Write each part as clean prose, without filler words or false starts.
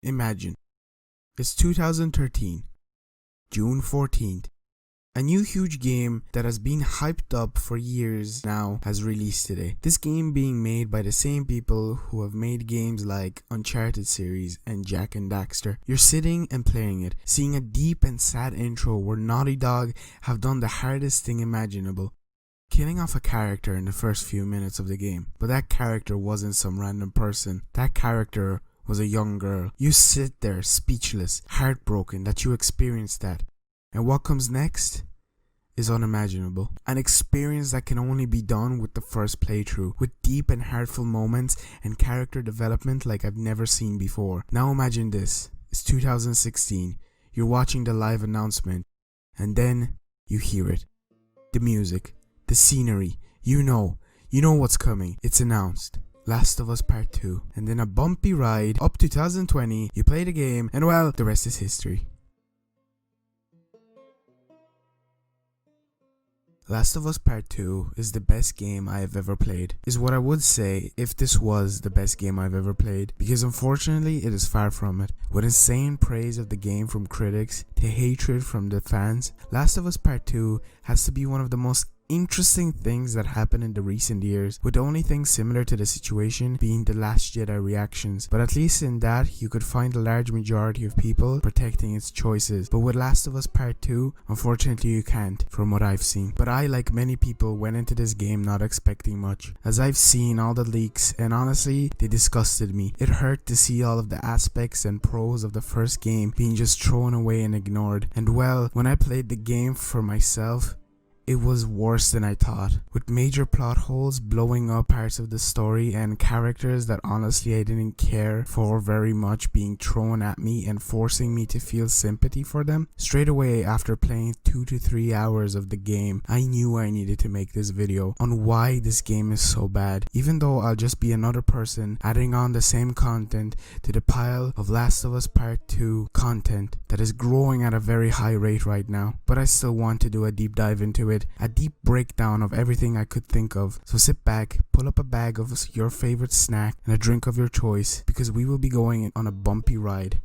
Imagine, it's 2013, June 14th. A new huge game that has been hyped up for years now has released today. This game being made by the same people who have made games like Uncharted series and Jak and Daxter. You're sitting and playing it, seeing a deep and sad intro where Naughty Dog have done the hardest thing imaginable. Killing off a character in the first few minutes of the game. But that character wasn't some random person. That character was a young girl. You sit there speechless, heartbroken that you experienced that. And what comes next is unimaginable. An experience that can only be done with the first playthrough, with deep and heartful moments and character development like I've never seen before. Now imagine this. It's 2016. You're watching the live announcement, and then you hear it. The music, the scenery, you know what's coming. It's announced. Last of Us Part 2. And then a bumpy ride up to 2020, you play the game, and well, the rest is history. Last of Us Part 2 is the best game I have ever played, is what I would say if this was the best game I've ever played, because unfortunately it is far from it. With insane praise of the game from critics to hatred from the fans, Last of Us Part 2 has to be one of the most interesting things that happened in the recent years, with the only thing similar to the situation being the Last Jedi reactions, but at least in that you could find a large majority of people protecting its choices. But with Last of Us Part 2, unfortunately you can't, from what I've seen. But I, like many people, went into this game not expecting much, as I've seen all the leaks, and honestly they disgusted me. It hurt to see all of the aspects and pros of the first game being just thrown away and ignored. And well, when I played the game for myself, it was worse than I thought, with major plot holes, blowing up parts of the story, and characters that honestly I didn't care for very much being thrown at me and forcing me to feel sympathy for them. Straight away after playing 2 to 3 hours of the game, I knew I needed to make this video on why this game is so bad, even though I'll just be another person adding on the same content to the pile of Last of Us Part 2 content that is growing at a very high rate right now. But I still want to do a deep dive into it, a deep breakdown of everything I could think of. So sit back, pull up a bag of your favorite snack and a drink of your choice, because we will be going on a bumpy ride.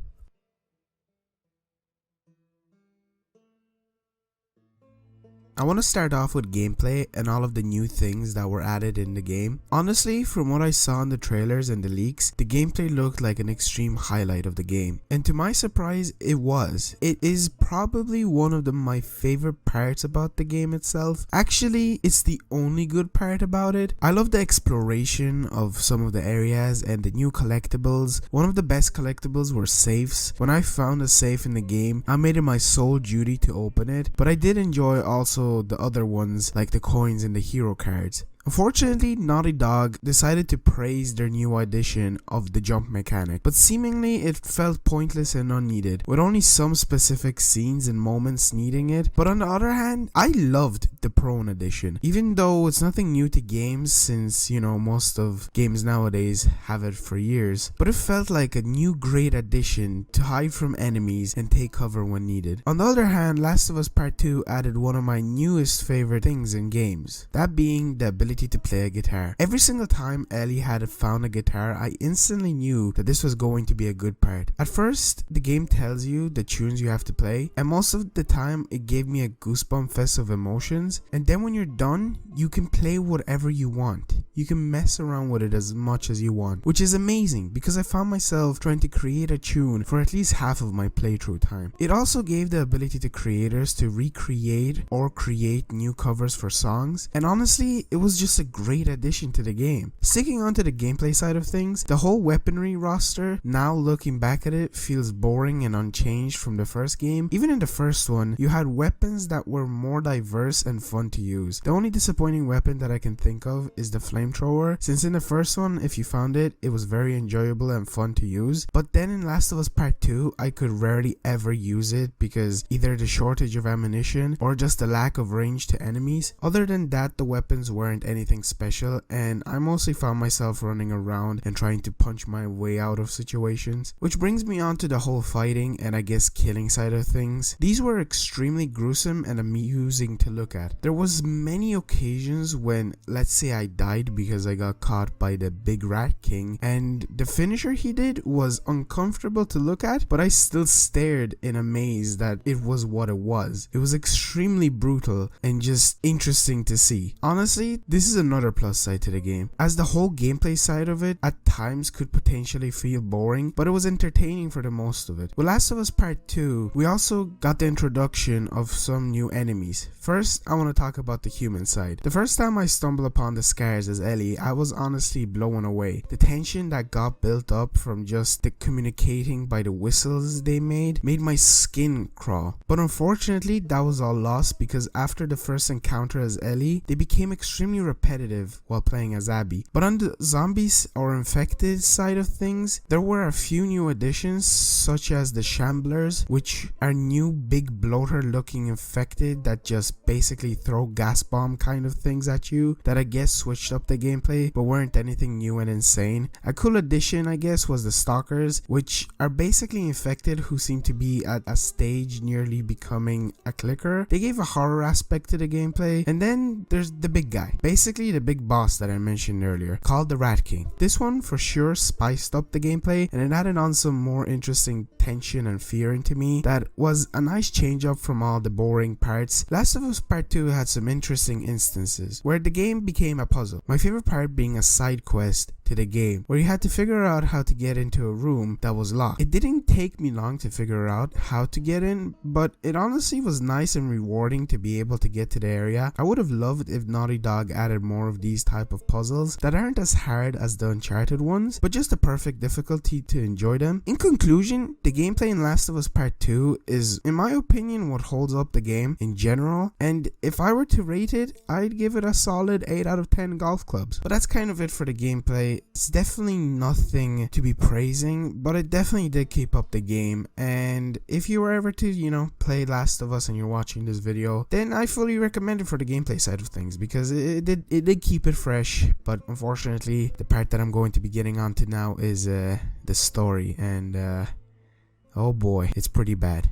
I want to start off with gameplay and all of the new things that were added in the game. Honestly, from what I saw in the trailers and the leaks, the gameplay looked like an extreme highlight of the game. And to my surprise, it was. It is probably one of my favorite parts about the game itself. Actually, it's the only good part about it. I love the exploration of some of the areas and the new collectibles. One of the best collectibles were safes. When I found a safe in the game, I made it my sole duty to open it, but I did enjoy also the other ones like the coins and the hero cards. Unfortunately, Naughty Dog decided to praise their new addition of the jump mechanic, but seemingly it felt pointless and unneeded, with only some specific scenes and moments needing it. But on the other hand, I loved the prone edition, even though it's nothing new to games since, most of games nowadays have it for years. But it felt like a new great addition to hide from enemies and take cover when needed. On the other hand, Last of Us Part 2 added one of my newest favorite things in games, that being the ability to play a guitar. Every single time Ellie had found a guitar, I instantly knew that this was going to be a good part. At first, the game tells you the tunes you have to play, and most of the time it gave me a goosebump fest of emotions. And then when you're done, you can play whatever you want. You can mess around with it as much as you want, which is amazing because I found myself trying to create a tune for at least half of my playthrough time. It also gave the ability to creators to recreate or create new covers for songs, and honestly, it was just a great addition to the game. Sticking onto the gameplay side of things, the whole weaponry roster, now looking back at it, feels boring and unchanged from the first game. Even in the first one, you had weapons that were more diverse and fun to use. The only disappointing weapon that I can think of is the flamethrower, since in the first one, if you found it, it was very enjoyable and fun to use. But then in Last of Us Part 2, I could rarely ever use it because either the shortage of ammunition or just the lack of range to enemies. Other than that, the weapons weren't anything special, and I mostly found myself running around and trying to punch my way out of situations. Which brings me on to the whole fighting and I guess killing side of things. These were extremely gruesome and amusing to look at. There was many occasions when, let's say, I died because I got caught by the big rat king, and the finisher he did was uncomfortable to look at, but I still stared in amaze that it was what it was. It was extremely brutal and just interesting to see. Honestly, this is another plus side to the game, as the whole gameplay side of it at times could potentially feel boring, but it was entertaining for the most of it. With Last of Us Part 2, we also got the introduction of some new enemies. First, I want to talk about the human side. The first time I stumbled upon the scars as Ellie, I was honestly blown away. The tension that got built up from just the communicating by the whistles they made my skin crawl. But unfortunately, that was all lost because after the first encounter as Ellie, they became extremely repetitive while playing as Abby. But on the zombies or infected side of things, there were a few new additions such as the Shamblers, which are new big bloater looking infected that just basically throw gas bomb kind of things at you, that I guess switched up the gameplay but weren't anything new and insane. A cool addition I guess was the Stalkers, which are basically infected who seem to be at a stage nearly becoming a clicker. They gave a horror aspect to the gameplay. And then there's the big guy, basically the big boss that I mentioned earlier, called the Rat King. This one for sure spiced up the gameplay and it added on some more interesting tension and fear into me that was a nice change up from all the boring parts. Last of Us Part 2 had some interesting instances where the game became a puzzle. My favorite part being a side quest to the game where you had to figure out how to get into a room that was locked. It didn't take me long to figure out how to get in, but it honestly was nice and rewarding to be able to get to the area. I would have loved if Naughty Dog added more of these type of puzzles that aren't as hard as the Uncharted ones, but just the perfect difficulty to enjoy them. In conclusion, the gameplay in Last of Us Part 2 is, in my opinion, what holds up the game in general, and if I were to rate it, I'd give it a solid 8 out of 10 golf clubs. But that's kind of it for the gameplay. It's definitely nothing to be praising, but it definitely did keep up the game, and if you were ever to, play Last of Us and you're watching this video, then I fully recommend it for the gameplay side of things because it did keep it fresh. But unfortunately, the part that I'm going to be getting onto now is the story, and oh boy, it's pretty bad.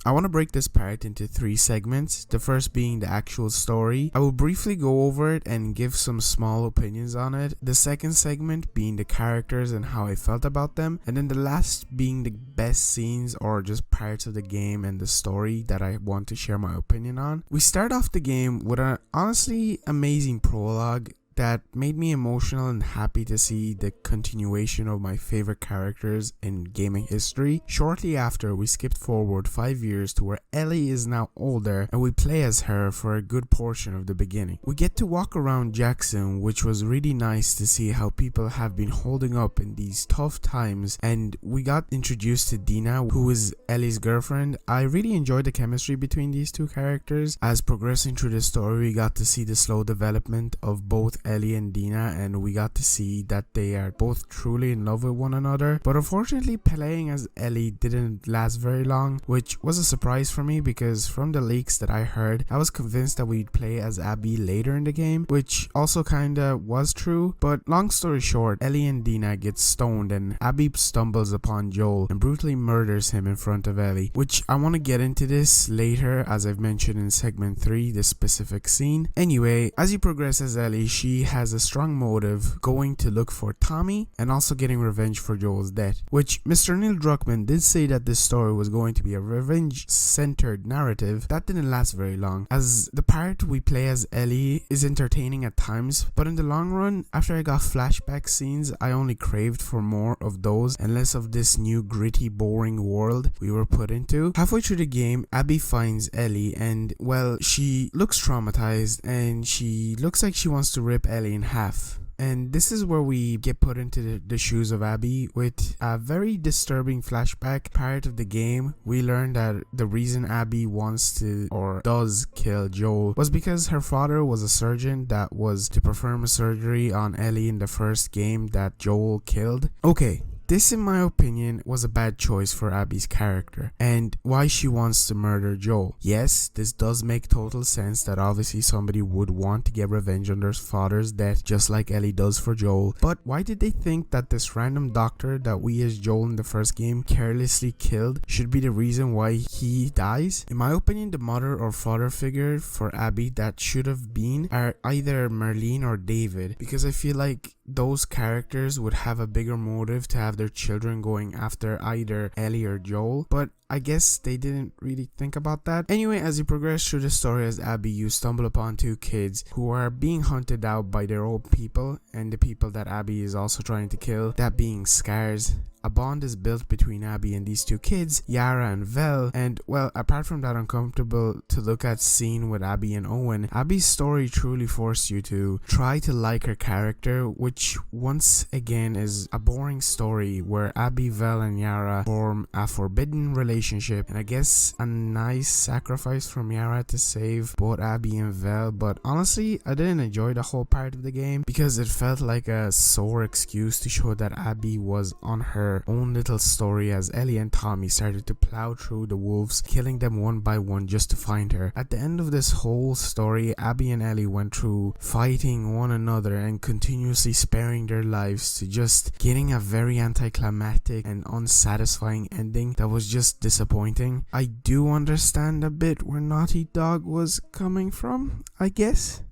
I want to break this part into 3 segments, the first being the actual story. I will briefly go over it and give some small opinions on it, the second segment being the characters and how I felt about them, and then the last being the best scenes or just parts of the game and the story that I want to share my opinion on. We start off the game with an honestly amazing prologue that made me emotional and happy to see the continuation of my favorite characters in gaming history. Shortly after, we skipped forward 5 years to where Ellie is now older and we play as her for a good portion of the beginning. We get to walk around Jackson, which was really nice to see how people have been holding up in these tough times, and we got introduced to Dina, who is Ellie's girlfriend. I really enjoyed the chemistry between these two characters. As progressing through the story, we got to see the slow development of both Ellie and Dina, and we got to see that they are both truly in love with one another. But unfortunately, playing as Ellie didn't last very long, which was a surprise for me because from the leaks that I heard, I was convinced that we'd play as Abby later in the game, which also kinda was true. But long story short, Ellie and Dina get stoned and Abby stumbles upon Joel and brutally murders him in front of Ellie, which I want to get into this later as I've mentioned in segment 3, this specific scene. Anyway, as you progress as Ellie, she has a strong motive going to look for Tommy and also getting revenge for Joel's death, which Mr. Neil Druckman did say that this story was going to be a revenge-centered narrative. That didn't last very long, as the part we play as Ellie is entertaining at times, but in the long run, after I got flashback scenes, I only craved for more of those and less of this new gritty, boring world we were put into. Halfway through the game, Abby finds Ellie and, well, she looks traumatized and she looks like she wants to rip Ellie in half. And this is where we get put into the shoes of Abby with a very disturbing flashback part of the game. We learn that the reason Abby wants to or does kill Joel was because her father was a surgeon that was to perform a surgery on Ellie in the first game that Joel killed. Okay, this in my opinion was a bad choice for Abby's character and why she wants to murder Joel. Yes, this does make total sense that obviously somebody would want to get revenge on their father's death just like Ellie does for Joel, but why did they think that this random doctor that we as Joel in the first game carelessly killed should be the reason why he dies? In my opinion, the mother or father figure for Abby that should have been are either Marlene or David, because I feel like those characters would have a bigger motive to have their children going after either Ellie or Joel, but I guess they didn't really think about that. Anyway, as you progress through the story as Abby, you stumble upon two kids who are being hunted out by their old people and the people that Abby is also trying to kill, that being Scars. A bond is built between Abby and these two kids, Yara and Vel, and well, apart from that uncomfortable to look at scene with Abby and Owen, Abby's story truly forced you to try to like her character, which once again is a boring story where Abby, Vel and Yara form a forbidden relationship, and I guess a nice sacrifice from Yara to save both Abby and Vel, but honestly I didn't enjoy the whole part of the game because it felt like a sore excuse to show that Abby was on her own little story as Ellie and Tommy started to plow through the wolves, killing them one by one just to find her. At the end of this whole story, Abby and Ellie went through fighting one another and continuously sparing their lives to just getting a very anticlimactic and unsatisfying ending that was just disappointing. I do understand a bit where Naughty Dog was coming from, I guess.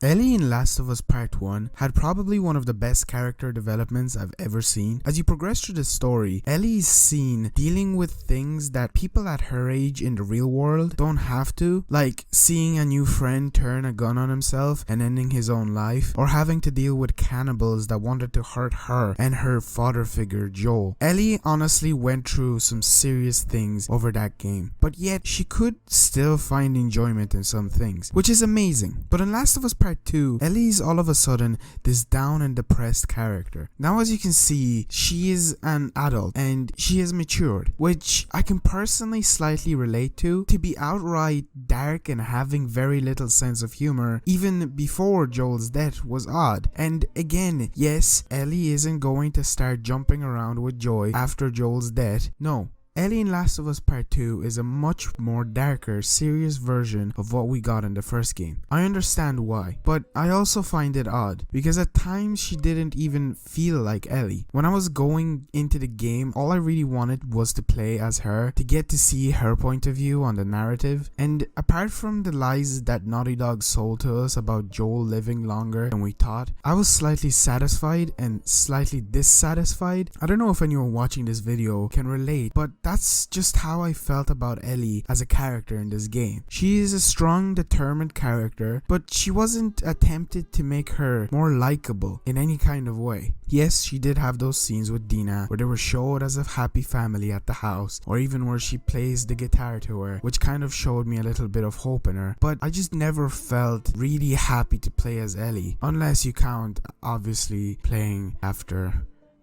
Ellie in Last of Us Part 1 had probably one of the best character developments I've ever seen. As you progress through the story, Ellie is seen dealing with things that people at her age in the real world don't have to, like seeing a new friend turn a gun on himself and ending his own life, or having to deal with cannibals that wanted to hurt her and her father figure Joel. Ellie honestly went through some serious things over that game, but yet she could still find enjoyment in some things, which is amazing. But in Last of Us Part 2, Ellie is all of a sudden this down and depressed character. Now as you can see, she is an adult and she has matured, which I can personally slightly relate to be outright dark and having very little sense of humor even before Joel's death was odd. And again, yes, Ellie isn't going to start jumping around with joy after Joel's death. No. Ellie in Last of Us Part 2 is a much more darker, serious version of what we got in the first game. I understand why, but I also find it odd, because at times she didn't even feel like Ellie. When I was going into the game, all I really wanted was to play as her, to get to see her point of view on the narrative, and apart from the lies that Naughty Dog sold to us about Joel living longer than we thought, I was slightly satisfied and slightly dissatisfied. I don't know if anyone watching this video can relate, but that's just how I felt about Ellie as a character in this game. She is a strong, determined character, but she wasn't attempted to make her more likable in any kind of way. Yes, she did have those scenes with Dina where they were showed as a happy family at the house, or even where she plays the guitar to her, which kind of showed me a little bit of hope in her, but I just never felt really happy to play as Ellie, unless you count obviously playing after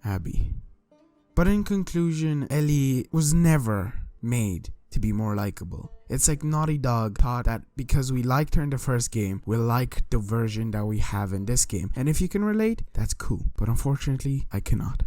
Abby. But in conclusion, Ellie was never made to be more likable. It's like Naughty Dog thought that because we liked her in the first game, we'll like the version that we have in this game. And if you can relate, that's cool. But unfortunately, I cannot.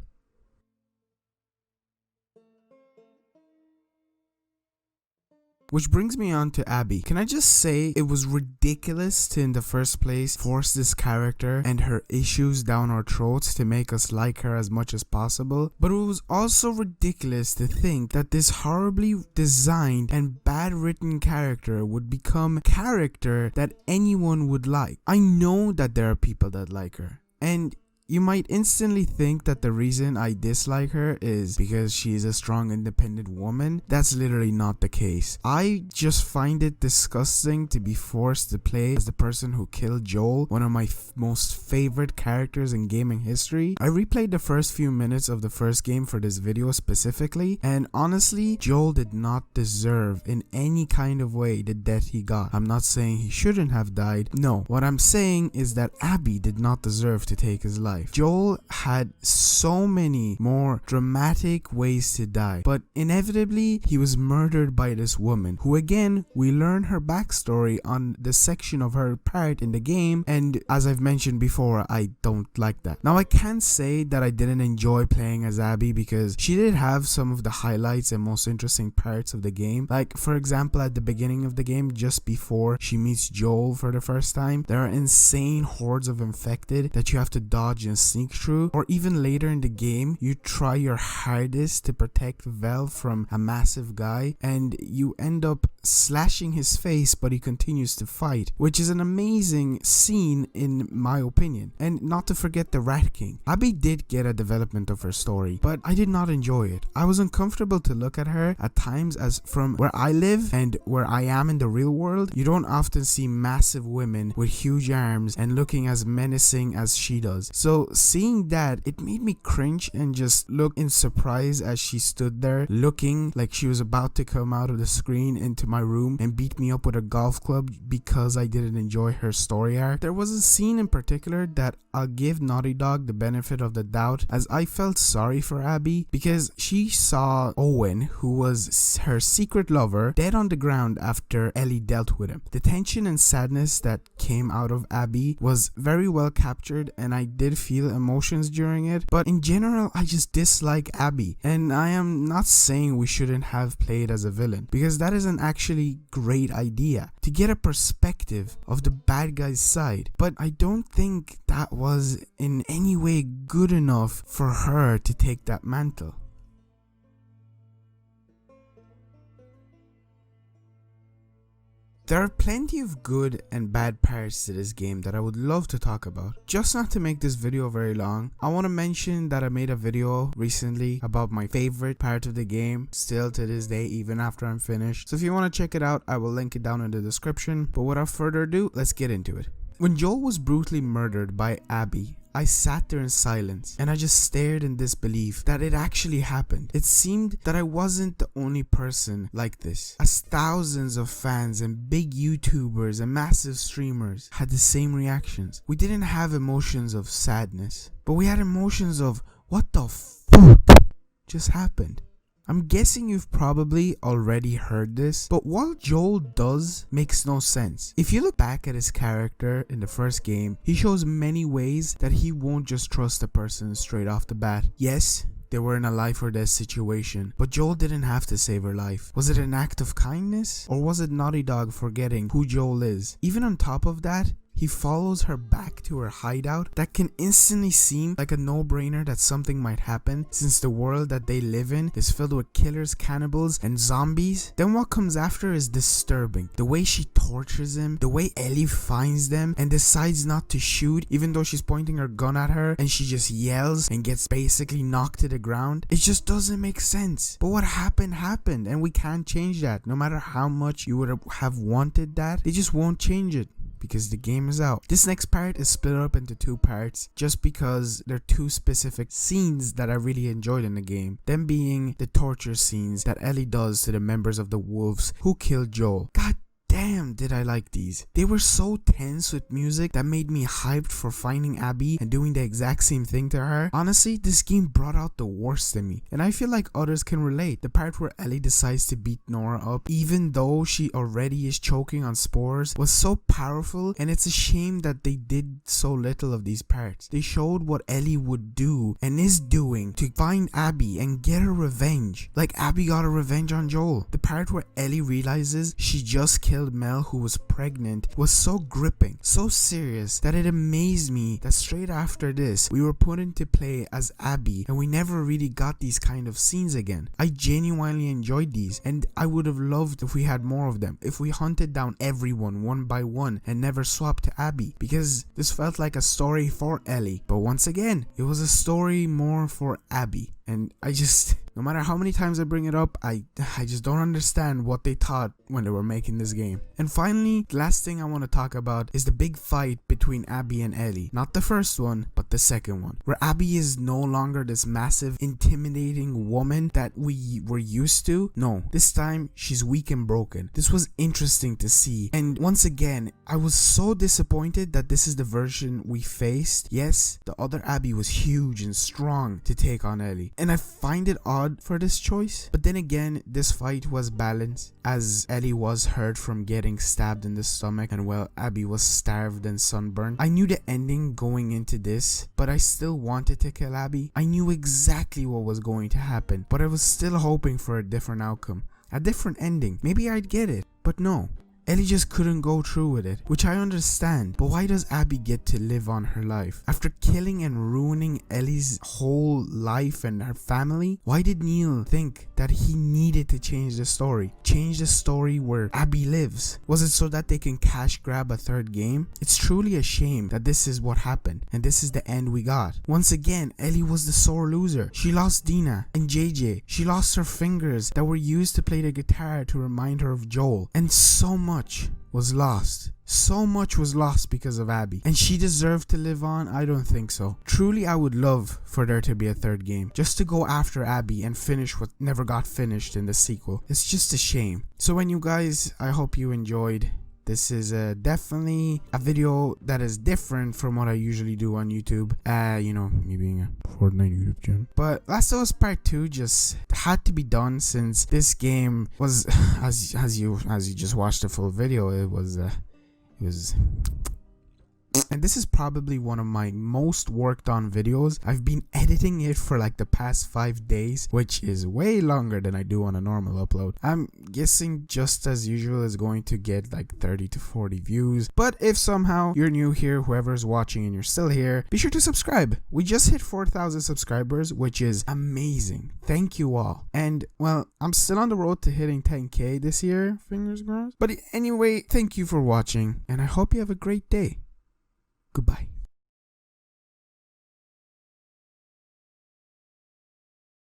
Which brings me on to Abby. Can I just say it was ridiculous to in the first place force this character and her issues down our throats to make us like her as much as possible, but it was also ridiculous to think that this horribly designed and bad written character would become a character that anyone would like. I know that there are people that like her, and you might instantly think that the reason I dislike her is because she is a strong, independent woman. That's literally not the case. I just find it disgusting to be forced to play as the person who killed Joel, one of my most favorite characters in gaming history. I replayed the first few minutes of the first game for this video specifically, and honestly, Joel did not deserve in any kind of way the death he got. I'm not saying he shouldn't have died. No, what I'm saying is that Abby did not deserve to take his life. life. Joel had so many more dramatic ways to die, but inevitably he was murdered by this woman, who again, we learn her backstory on the section of her part in the game, and as I've mentioned before, I don't like that. Now I can't say that I didn't enjoy playing as Abby, because she did have some of the highlights and most interesting parts of the game. Like for example, at the beginning of the game, just before she meets Joel for the first time, there are insane hordes of infected that you have to dodge and sneak through. Or even later in the game, you try your hardest to protect Vel from a massive guy, and you end up slashing his face, but he continues to fight, which is an amazing scene in my opinion. And not to forget the Rat King. Abby did get a development of her story, but I did not enjoy it. I was uncomfortable to look at her at times, as from where I live and where I am in the real world, you don't often see massive women with huge arms and looking as menacing as she does. So seeing that, it made me cringe and just look in surprise as she stood there looking like she was about to come out of the screen into my room and beat me up with a golf club because I didn't enjoy her story arc. There was a scene in particular that I'll give Naughty Dog the benefit of the doubt, as I felt sorry for Abby because she saw Owen, who was her secret lover, dead on the ground after Ellie dealt with him. The tension and sadness that came out of Abby was very well captured, and I did feel emotions during it, but in general I just dislike Abby. And I am not saying we shouldn't have played as a villain, because that is an actually great idea to get a perspective of the bad guy's side, but I don't think that was in any way good enough for her to take that mantle. There are plenty of good and bad parts to this game that I would love to talk about. Just not to make this video very long, I want to mention that I made a video recently about my favorite part of the game, still to this day, even after I'm finished. So if you want to check it out, I will link it down in the description. But without further ado, let's get into it. When Joel was brutally murdered by Abby, I sat there in silence and I just stared in disbelief that it actually happened. It seemed that I wasn't the only person like this, as thousands of fans and big YouTubers and massive streamers had the same reactions. We didn't have emotions of sadness, but we had emotions of what the fuck just happened. I'm guessing you've probably already heard this, but what Joel does makes no sense. If you look back at his character in the first game, he shows many ways that he won't just trust a person straight off the bat. Yes, they were in a life or death situation, but Joel didn't have to save her life. Was it an act of kindness? Or was it Naughty Dog forgetting who Joel is? Even on top of that, he follows her back to her hideout. That can instantly seem like a no-brainer that something might happen, since the world that they live in is filled with killers, cannibals, and zombies. Then what comes after is disturbing. The way she tortures him, the way Ellie finds them and decides not to shoot even though she's pointing her gun at her, and she just yells and gets basically knocked to the ground. It just doesn't make sense. But what happened, and we can't change that. No matter how much you would have wanted that, they just won't change it, because the game is out. This next part is split up into two parts just because there are two specific scenes that I really enjoyed in the game. Them being the torture scenes that Ellie does to the members of the wolves who killed Joel. God damn, did I like these. They were so tense with music that made me hyped for finding Abby and doing the exact same thing to her. Honestly, this game brought out the worst in me, and I feel like others can relate. The part where Ellie decides to beat Nora up even though she already is choking on spores was so powerful, and it's a shame that they did so little of these parts. They showed what Ellie would do and is doing to find Abby and get her revenge, like Abby got her revenge on Joel. The part where Ellie realizes she just killed Mel, who was pregnant, was so gripping, so serious, that it amazed me that straight after this we were put into play as Abby and we never really got these kind of scenes again. I genuinely enjoyed these, and I would have loved if we had more of them, if we hunted down everyone one by one and never swapped to Abby, because this felt like a story for Ellie, but once again it was a story more for Abby. And no matter how many times I bring it up, I just don't understand what they thought when they were making this game. And finally, the last thing I want to talk about is the big fight between Abby and Ellie. Not the first one, but the second one, where Abby is no longer this massive, intimidating woman that we were used to. No, this time she's weak and broken. This was interesting to see. And once again, I was so disappointed that this is the version we faced. Yes, the other Abby was huge and strong to take on Ellie, and I find it odd for this choice. But then again, this fight was balanced, as Ellie was hurt from getting stabbed in the stomach, and well, Abby was starved and sunburned. I knew the ending going into this, but I still wanted to kill Abby. I knew exactly what was going to happen, but I was still hoping for a different outcome, a different ending. Maybe I'd get it, but no. Ellie just couldn't go through with it, which I understand, but why does Abby get to live on her life? After killing and ruining Ellie's whole life and her family, why did Neil think that he needed to change the story? Change the story where Abby lives? Was it so that they can cash grab a third game? It's truly a shame that this is what happened, and this is the end we got. Once again, Ellie was the sore loser. She lost Dina and JJ. She lost her fingers that were used to play the guitar to remind her of Joel, and so much was lost. So much was lost because of Abby. And she deserved to live on? I don't think so. Truly, I would love for there to be a third game, just to go after Abby and finish what never got finished in the sequel. It's just a shame. So you guys, I hope you enjoyed. This is definitely a video that is different from what I usually do on YouTube. You know, me being a Fortnite YouTube channel. But Last of Us Part 2 just had to be done, since this game was, as you just watched the full video, it was and this is probably one of my most worked on videos. I've been editing it for like the past 5 days, which is way longer than I do on a normal upload. I'm guessing, just as usual, is going to get like 30 to 40 views. But if somehow you're new here, whoever's watching and you're still here, be sure to subscribe. We just hit 4,000 subscribers, which is amazing. Thank you all. And well, I'm still on the road to hitting 10k this year, fingers crossed. But anyway, thank you for watching, and I hope you have a great day. Goodbye.